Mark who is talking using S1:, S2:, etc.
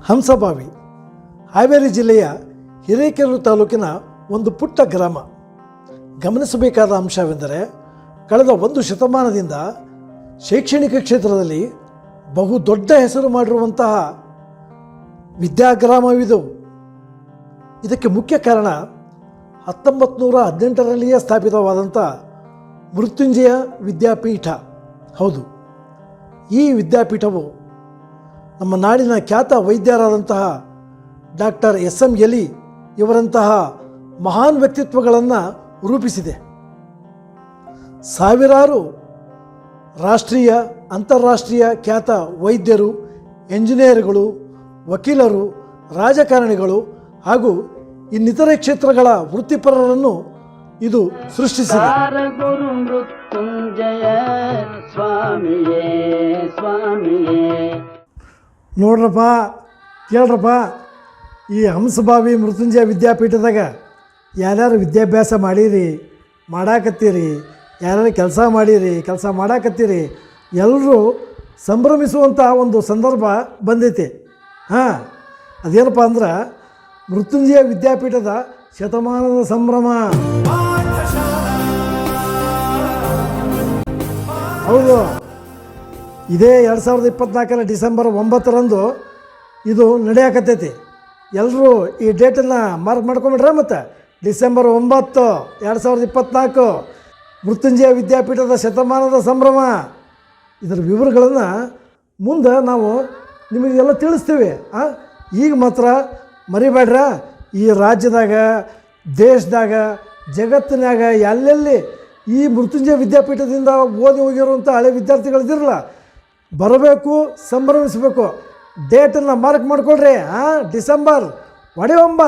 S1: ಹಂಸಭಾವಿ ಹಾವೇರಿ ಜಿಲ್ಲೆಯ ಹಿರೇಕೆರೂರು ತಾಲೂಕಿನ ಒಂದು ಪುಟ್ಟ ಗ್ರಾಮ. ಗಮನಿಸಬೇಕಾದ ಅಂಶವೆಂದರೆ ಕಳೆದ ಒಂದು ಶತಮಾನದಿಂದ ಶೈಕ್ಷಣಿಕ ಕ್ಷೇತ್ರದಲ್ಲಿ ಬಹು ದೊಡ್ಡ ಹೆಸರು ಮಾಡಿರುವಂತಹ ವಿದ್ಯಾಗ್ರಾಮವಿದು. ಇದಕ್ಕೆ ಮುಖ್ಯ ಕಾರಣ 1918ರಲ್ಲಿಯೇ ಸ್ಥಾಪಿತವಾದಂಥ ಮೃತ್ಯುಂಜಯ ವಿದ್ಯಾಪೀಠ. ಹೌದು, ಈ ವಿದ್ಯಾಪೀಠವು ನಮ್ಮ ನಾಡಿನ ಖ್ಯಾತ ವೈದ್ಯರಾದಂತಹ ಡಾಕ್ಟರ್ ಎಸ್.ಎಂ. ಎಲಿ ಇವರಂತಹ ಮಹಾನ್ ವ್ಯಕ್ತಿತ್ವಗಳನ್ನು ರೂಪಿಸಿದೆ. ಸಾವಿರಾರು ರಾಷ್ಟ್ರೀಯ ಅಂತಾರಾಷ್ಟ್ರೀಯ ಖ್ಯಾತ ವೈದ್ಯರು, ಎಂಜಿನಿಯರ್ಗಳು, ವಕೀಲರು, ರಾಜಕಾರಣಿಗಳು ಹಾಗೂ ಇನ್ನಿತರೆ ಕ್ಷೇತ್ರಗಳ ವೃತ್ತಿಪರರನ್ನು ಇದು ಸೃಷ್ಟಿಸಿದೆ.
S2: ಗುರು ಮೃತ್ಯುಂಜಯ ಸ್ವಾಮಿಯೇ ಸ್ವಾಮಿಯೇ.
S1: ನೋಡ್ರಪ್ಪ, ಕೇಳ್ರಪ್ಪ, ಈ ಹಂಸಭಾವಿ ಮೃತ್ಯುಂಜಯ ವಿದ್ಯಾಪೀಠದಾಗ ಯಾರ್ಯಾರು ವಿದ್ಯಾಭ್ಯಾಸ ಮಾಡೀರಿ, ಮಾಡಾಕತ್ತೀರಿ, ಯಾರ್ಯಾರು ಕೆಲಸ ಮಾಡೀರಿ, ಕೆಲಸ ಮಾಡಾಕತ್ತೀರಿ, ಎಲ್ಲರೂ ಸಂಭ್ರಮಿಸುವಂಥ ಒಂದು ಸಂದರ್ಭ ಬಂದೈತಿ. ಅದೇನಪ್ಪ ಅಂದ್ರೆ ಮೃತ್ಯುಂಜಯ ವಿದ್ಯಾಪೀಠದ ಶತಮಾನದ ಸಂಭ್ರಮ. ಹೌದು, ಇದೇ 2024 ಡಿಸೆಂಬರ್ 9 ಇದು ನಡೆಯಕತ್ತೈತಿ. ಎಲ್ಲರೂ ಈ ಡೇಟನ್ನು ಮಾರ್ಕ್ ಮಾಡ್ಕೊಂಬಿಟ್ರೆ. ಮತ್ತು ಡಿಸೆಂಬರ್ 9, 2024 ಮೃತ್ಯುಂಜಯ ವಿದ್ಯಾಪೀಠದ ಶತಮಾನದ ಸಂಭ್ರಮ. ಇದರ ವಿವರಗಳನ್ನು ಮುಂದೆ ನಾವು ನಿಮಗೆಲ್ಲ ತಿಳಿಸ್ತೀವಿ. ಈಗ ಮಾತ್ರ ಮರಿಬೇಡ್ರ. ಈ ರಾಜ್ಯದಾಗ, ದೇಶದಾಗ, ಜಗತ್ತಿನಾಗ ಎಲ್ಲೆಲ್ಲಿ ಈ ಮೃತ್ಯುಂಜಯ ವಿದ್ಯಾಪೀಠದಿಂದ ಓದಿ ಹೋಗಿರುವಂಥ ಹಳೆ ವಿದ್ಯಾರ್ಥಿಗಳಿದಿರಲ್ಲ, ಬರಬೇಕು, ಸಂಭ್ರಮಿಸಬೇಕು. ಡೇಟನ್ನು ಮಾರ್ಕ್ ಮಾಡಿಕೊಡ್ರಿ. ಡಿಸೆಂಬರ್ 9.